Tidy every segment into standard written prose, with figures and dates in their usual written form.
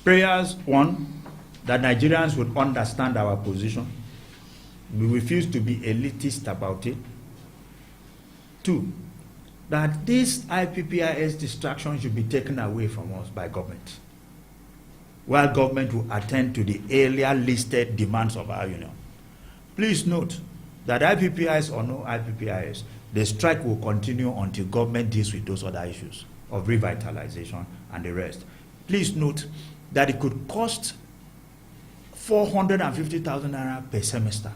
Prayers, one, that Nigerians would understand our position. We refuse to be elitist about it. Two, that this IPPIS distraction should be taken away from us by government, while government will attend to the earlier listed demands of our union. Please note that IPPIS or no IPPIS, the strike will continue until government deals with those other issues of revitalization and the rest. Please note that it could cost 450,000 naira per semester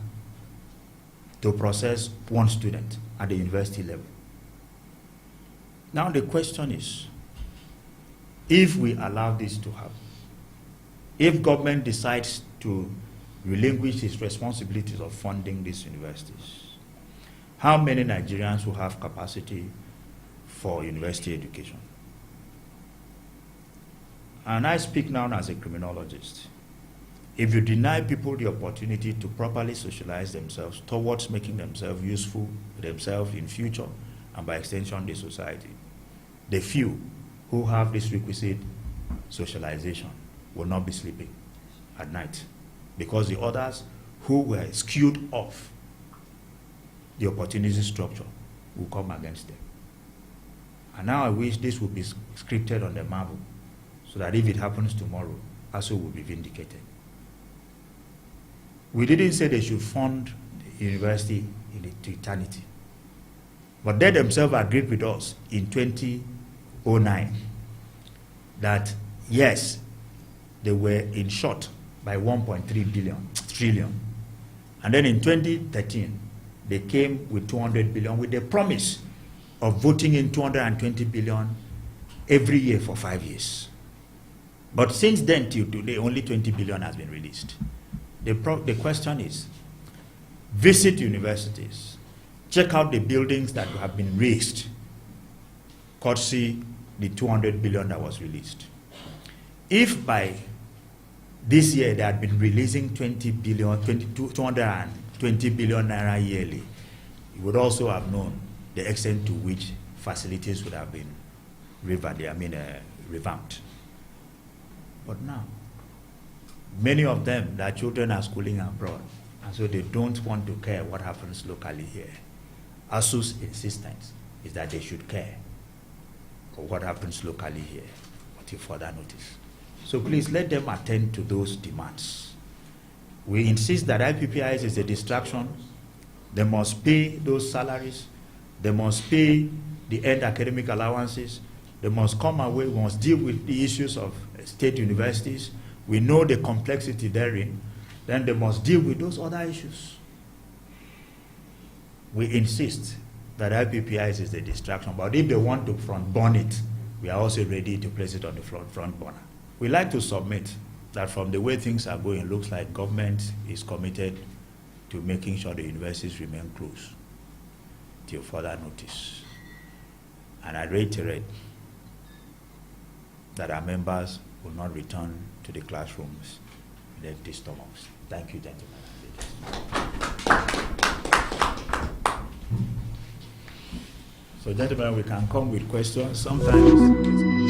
to process one student at the university level. Now the question is, if we allow this to happen, if government decides to relinquish its responsibilities of funding these universities, how many Nigerians will have capacity for university education? And I speak now as a criminologist. If you deny people the opportunity to properly socialize themselves towards making themselves useful to themselves in future and by extension the society, the few who have this requisite socialization will not be sleeping at night, because the others who were skewed off the opportunity structure will come against them. And now I wish this would be scripted on the marble, so that if it happens tomorrow, ASUU will be vindicated. We didn't say they should fund the university into eternity, but they themselves agreed with us in 2009 that yes, they were in short by 1.3 trillion. And then in 2013, they came with 200 billion with the promise of voting in 220 billion every year for 5 years. But since then till today, only 20 billion has been released. The question is, visit universities, check out the buildings that have been raised, courtesy the 200 billion that was released. If by this year they had been releasing 220 billion naira yearly, you would also have known the extent to which facilities would have been revamped. But now, many of them, their children are schooling abroad, and so they don't want to care what happens locally here. ASUU's insistence is that they should care for what happens locally here until further notice. So please let them attend to those demands. We insist that IPPIS is a distraction. They must pay those salaries. They must pay the end academic allowances. They must come away. We must deal with the issues of state universities. We know the complexity therein. Then they must deal with those other issues. We insist that IPPIS is a distraction, but if they want to front burn it, we are also ready to place it on the front burner. We like to submit that from the way things are going, it looks like government is committed to making sure the universities remain closed till further notice. And I reiterate that our members will not return to the classrooms with empty stomachs. Thank you, gentlemen and ladies. So, gentlemen, we can come with questions. Sometimes